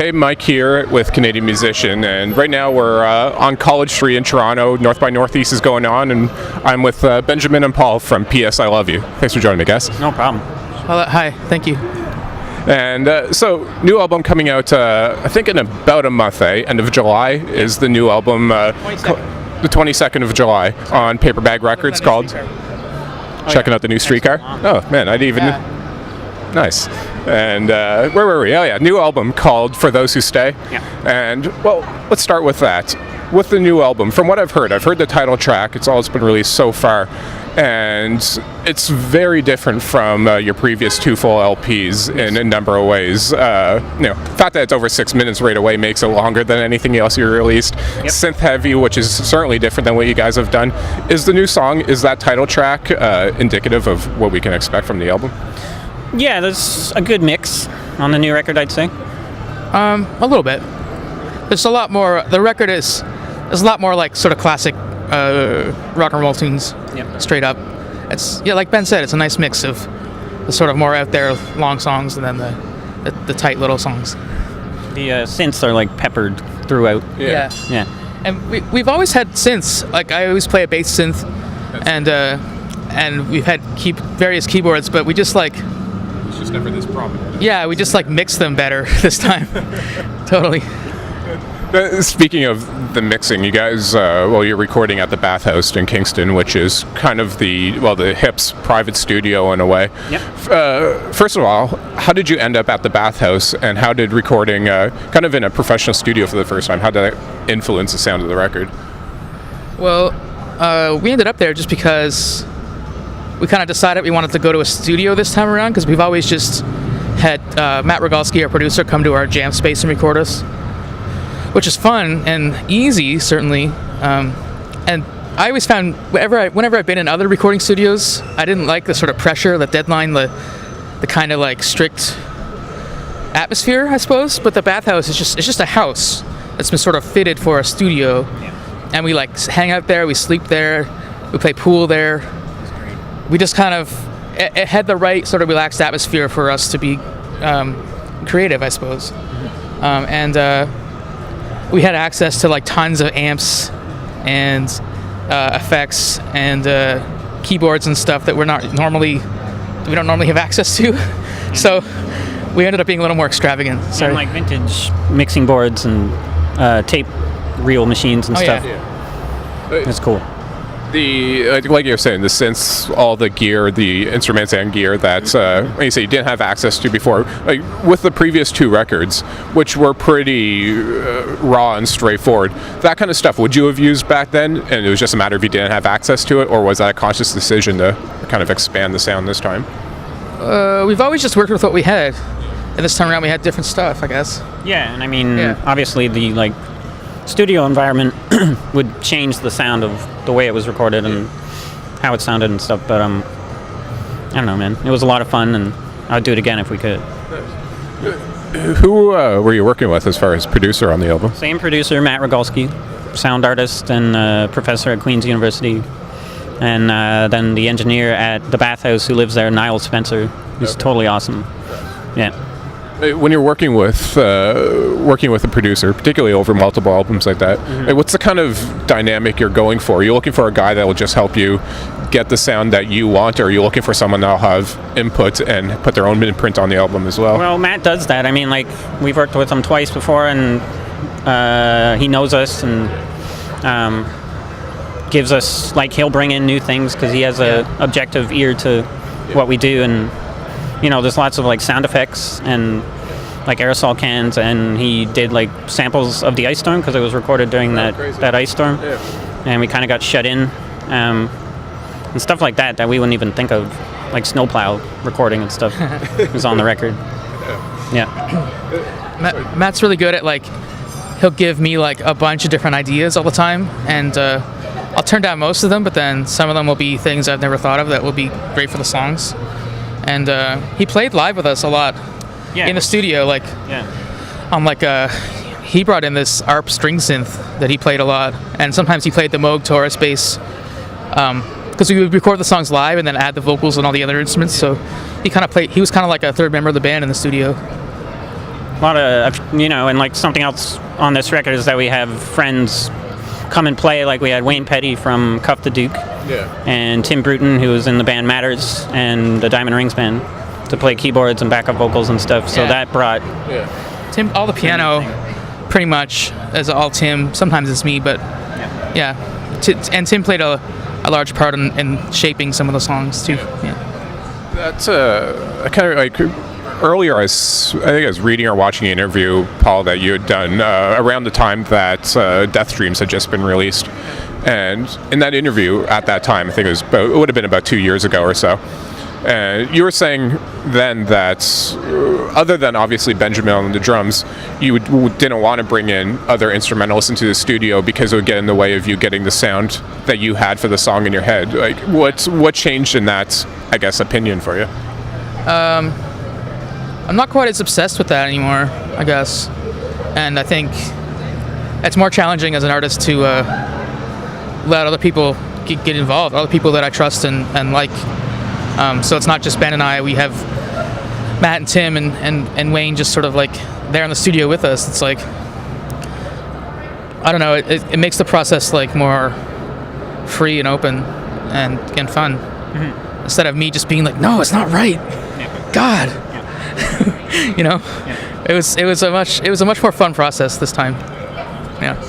Hey, Mike here with Canadian Musician, and right now we're on College Street in Toronto. North by Northeast is going on, and I'm with Benjamin and Paul from P.S. I Love You. Thanks for joining me, guys. No problem. Hi, thank you. And so, new album coming out, I think in about a month, end of July is the new album, the 22nd of July on Paper Bag Records called Checking Out the New Streetcar. Oh, man, I didn't even... Nice. And where were we? Oh, yeah, new album called For Those Who Stay. Yeah. And, well, let's start with that. With the new album, from what I've heard the title track. It's all that's been released so far. And it's very different from your previous two full LPs in a number of ways. The fact that it's over 6 minutes right away makes it longer than anything else you released. Yep. Synth heavy, which is certainly different than what you guys have done. Is the new song, is that title track indicative of what we can expect from the album? Yeah, there's a good mix on the new record, I'd say. A little bit. There's a lot more. The record is a lot more like sort of classic rock and roll tunes. Yep. Straight up. It's like Ben said, it's a nice mix of the sort of more out there long songs and then the tight little songs. The synths are like peppered throughout. Yeah. And we've always had synths. Like I always play a bass synth, and we've had various keyboards, but we just like. It's just never this prominent. Yeah, we just like mix them better this time. Totally. Speaking of the mixing, you guys, you're recording at the Bathhouse in Kingston, which is kind of the Hip's private studio in a way. Yep. First of all, how did you end up at the Bathhouse, and how did recording kind of in a professional studio for the first time, how did that influence the sound of the record? Well, we ended up there just because we kind of decided we wanted to go to a studio this time around, because we've always just had Matt Rogalski, our producer, come to our jam space and record us, which is fun and easy, certainly. And I always found whenever I've been in other recording studios, I didn't like the sort of pressure, the deadline, the kind of like strict atmosphere, I suppose. But the Bathhouse is just a house that's been sort of fitted for a studio, and we like hang out there, we sleep there, we play pool there. We just kind of it had the right sort of relaxed atmosphere for us to be creative, I suppose. And we had access to like tons of amps and effects and keyboards and stuff that we don't normally have access to. So we ended up being a little more extravagant. And like vintage mixing boards and tape reel machines and stuff. Yeah. It's cool. Like you were saying, the synths, all the gear, the instruments and gear that, like you say, you didn't have access to before. Like with the previous two records, which were pretty raw and straightforward, that kind of stuff, would you have used back then? And it was just a matter of you didn't have access to it, or was that a conscious decision to kind of expand the sound this time? We've always just worked with what we had, and this time around we had different stuff, I guess. Yeah, and I mean, obviously the studio environment would change the sound of the way it was recorded and how it sounded and stuff, but I don't know, man. It was a lot of fun, and I'd do it again if we could. Who were you working with as far as producer on the album? Same producer, Matt Rogalski, sound artist and professor at Queen's University, and then the engineer at the Bathhouse who lives there, Niall Spencer, who's totally awesome. Yeah. When you're working with a producer, particularly over multiple albums like that, what's the kind of dynamic you're going for? Are you looking for a guy that will just help you get the sound that you want, or are you looking for someone that'll have input and put their own imprint on the album as well? Well, Matt does that. I mean, like, we've worked with him twice before, and he knows us and gives us, like, he'll bring in new things because he has a objective ear to what we do, and there's lots of like sound effects and like aerosol cans, and he did like samples of the ice storm because it was recorded during that ice storm, and we kind of got shut in, and stuff like that we wouldn't even think of, like snowplow recording and stuff was on the record. Matt's really good at like he'll give me like a bunch of different ideas all the time, and I'll turn down most of them, but then some of them will be things I've never thought of that will be great for the songs. And he played live with us a lot in the studio. He brought in this ARP string synth that he played a lot, and sometimes he played the Moog Taurus bass because we would record the songs live and then add the vocals and all the other instruments. So he was kind of like a third member of the band in the studio. lot of, and like something else on this record is that we have friends come and play. Like we had Wayne Petty from Cuff the Duke, and Tim Bruton, who was in the band Matters and the Diamond Rings band, to play keyboards and backup vocals and stuff. So that brought Tim, all the piano, pretty much as all Tim. Sometimes it's me, but and Tim played a large part in shaping some of the songs too. That's kind of like earlier. I think I was reading or watching an interview, Paul, that you had done around the time that Death Dreams had just been released, and in that interview at that time, I think it would have been about 2 years ago or so. And you were saying then that other than obviously Benjamin on the drums, you didn't want to bring in other instrumentalists into the studio because it would get in the way of you getting the sound that you had for the song in your head. Like, what changed in that, I guess, opinion for you? I'm not quite as obsessed with that anymore, I guess. And I think it's more challenging as an artist to let other people get involved, other people that I trust and like. So it's not just Ben and I. We have Matt and Tim and Wayne just sort of like there in the studio with us. It's like, I don't know, it makes the process like more free and open and fun. Mm-hmm. Instead of me just being like, no, it's not right. God. It was a much more fun process this time. Yeah.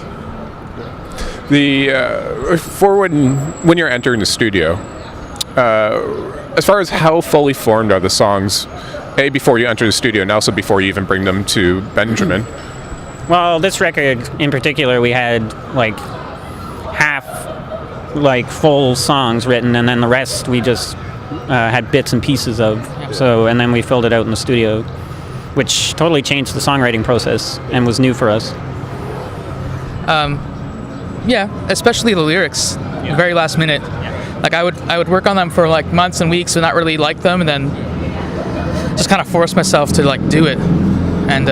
For when you're entering the studio, as far as how fully formed are the songs, before you enter the studio and also before you even bring them to Benjamin? Well, this record in particular, we had like half like full songs written, and then the rest we just had bits and pieces of. So, and then we filled it out in the studio, which totally changed the songwriting process and was new for us. Especially the lyrics, very last minute. Like I would work on them for like months and weeks and not really like them, and then just kind of force myself to like do it. And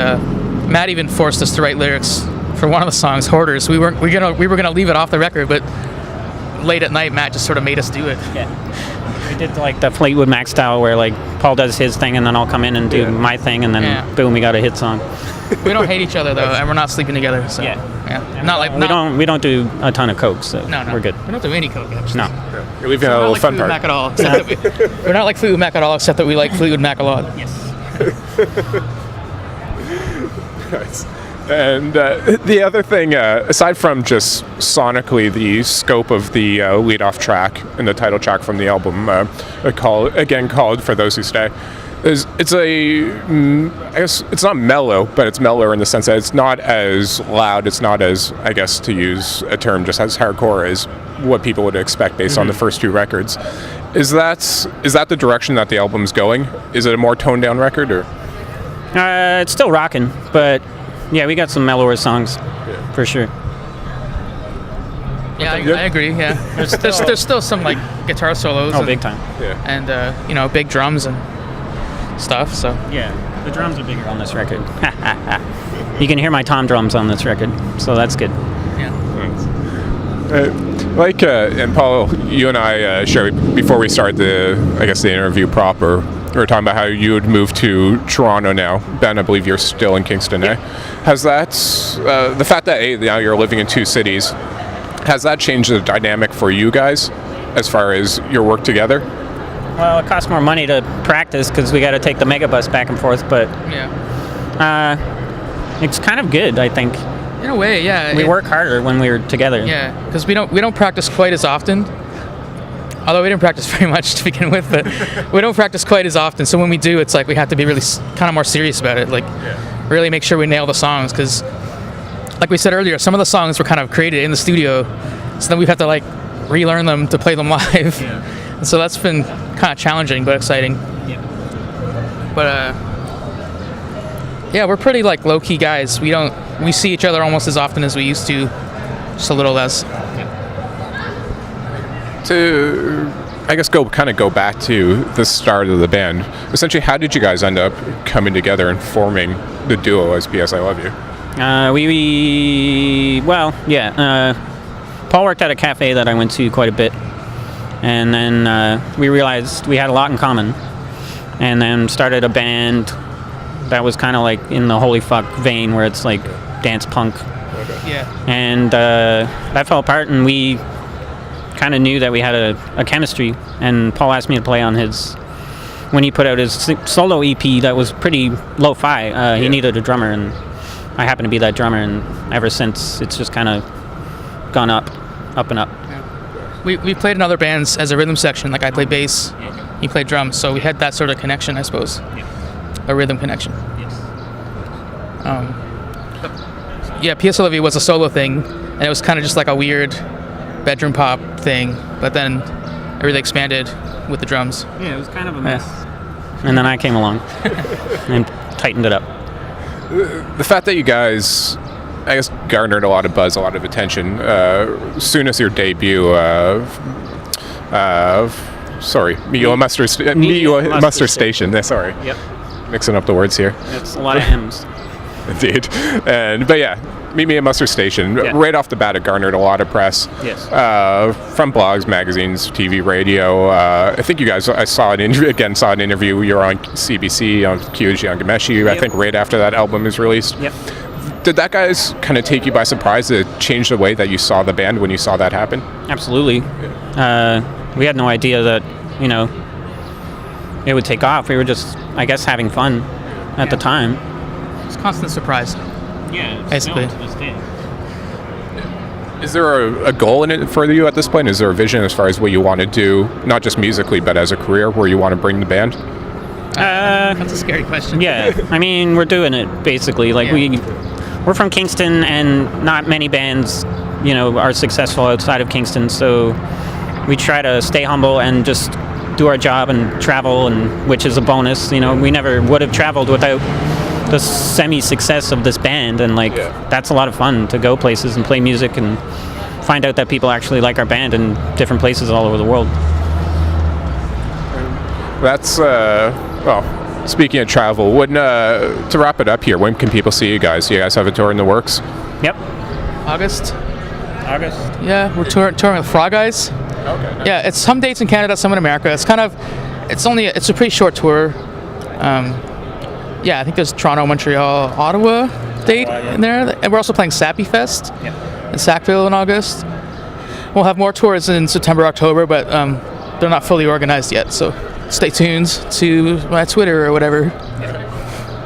Matt even forced us to write lyrics for one of the songs, Hoarders. We were gonna leave it off the record, but late at night Matt just sort of made us do it. We did like the Fleetwood Mac style where like Paul does his thing and then I'll come in and do my thing, and then boom, we got a hit song. We don't hate each other though, and we're not sleeping together. So we don't do a ton of coke, so we're good. We don't do any coke actually. No, you're leaving a little fun part. Mac at all, we're not like Fleetwood Mac at all, except that we like Fleetwood Mac a lot. Yes. Nice. And the other thing, aside from just sonically the scope of the lead-off track and the title track from the album, called For Those Who Stay, it's I guess it's not mellow, but it's mellower in the sense that it's not as loud, it's not as, I guess to use a term, just as hardcore as what people would expect based on the first two records. Is that the direction that the album's going? Is it a more toned down record, or? It's still rocking, but yeah, we got some mellower songs for sure. Yeah, I agree. Yeah, there's still some like guitar solos. Big time. Yeah, and big drums and stuff. So yeah, the drums are bigger on this record. You can hear my tom drums on this record, so that's good. Yeah. And Paul, you and I shared before we started the interview proper. We were talking about how you would move to Toronto now. Ben, I believe you're still in Kingston, Has that, the fact that now you're living in two cities, has that changed the dynamic for you guys as far as your work together? Well, it costs more money to practice because we got to take the megabus back and forth, but it's kind of good, I think. In a way, yeah. We work harder when we're together. Yeah, because we don't practice quite as often. Although we didn't practice very much to begin with, but we don't practice quite as often. So when we do, it's like we have to be really kind of more serious about it. Like, really make sure we nail the songs. Because, like we said earlier, some of the songs were kind of created in the studio. So then we've had to, like, relearn them to play them live. And so that's been kind of challenging, but exciting. But, we're pretty, like, low-key guys. We see each other almost as often as we used to, just a little less. To, I guess, go back to the start of the band. Essentially, how did you guys end up coming together and forming the duo as P.S. I Love You? Paul worked at a cafe that I went to quite a bit, and then we realized we had a lot in common, and then started a band that was kind of like in the holy fuck vein where it's like dance punk. Yeah. And that fell apart, and we kind of knew that we had a chemistry. And Paul asked me to play on when he put out his solo EP that was pretty lo-fi. He needed a drummer, and I happened to be that drummer. And ever since, it's just kind of gone up and up. Yeah. We played in other bands as a rhythm section. Like I played bass, he played drums, so we had that sort of connection, I suppose. A rhythm connection. Yeah, PSLV was a solo thing, and it was kind of just like a weird bedroom pop thing, but then it really expanded with the drums. Yeah, it was kind of a mess. And then I came along and tightened it up. The fact that you guys, I guess, garnered a lot of buzz, a lot of attention, as soon as your debut Meteor Muster Station. Sorry. Yep. Mixing up the words here. It's a lot of M's. Indeed. But yeah, Meet Me at Muster Station. Yeah. Right off the bat, it garnered a lot of press. Yes. From blogs, magazines, TV, radio. I think you guys, I saw an interview. You were on CBC, on Kyuji, on Gameshi. Yep. I think right after that album was released. Yep. Did that guys kind of take you by surprise? Did it change the way that you saw the band when you saw that happen? Absolutely. We had no idea that, it would take off. We were just, I guess, having fun at the time. It's constant surprise. Yeah, basically. Is there a goal in it for you at this point? Is there a vision as far as what you want to do, not just musically, but as a career, where you want to bring the band? That's a scary question. Yeah, I mean, we're doing it, basically. Like, we're from Kingston, and not many bands, are successful outside of Kingston, so we try to stay humble and just do our job and travel, and which is a bonus. We never would have traveled without the semi-success of this band, and that's a lot of fun to go places and play music and find out that people actually like our band in different places all over the world. That's speaking of travel, to wrap it up here, when can people see you guys? Do you guys have a tour in the works? Yep. August. Yeah, we're touring with Frog Eyes. Okay. Nice. Yeah, it's some dates in Canada, some in America. It's a pretty short tour. I think there's Toronto, Montreal, Ottawa date in there. And we're also playing Sappy Fest in Sackville in August. We'll have more tours in September, October, but they're not fully organized yet. So stay tuned to my Twitter or whatever.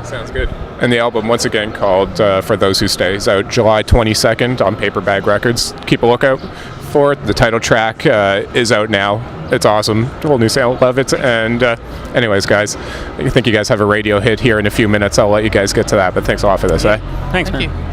Sounds good. And the album, once again, called For Those Who Stay, is out July 22nd on Paperbag Records. Keep a lookout for it. The title track is out now. It's awesome. Whole new sound. Love it. And anyways, guys, I think you guys have a radio hit here in a few minutes. I'll let you guys get to that, but thanks a lot for this. Thanks, man. Thank you.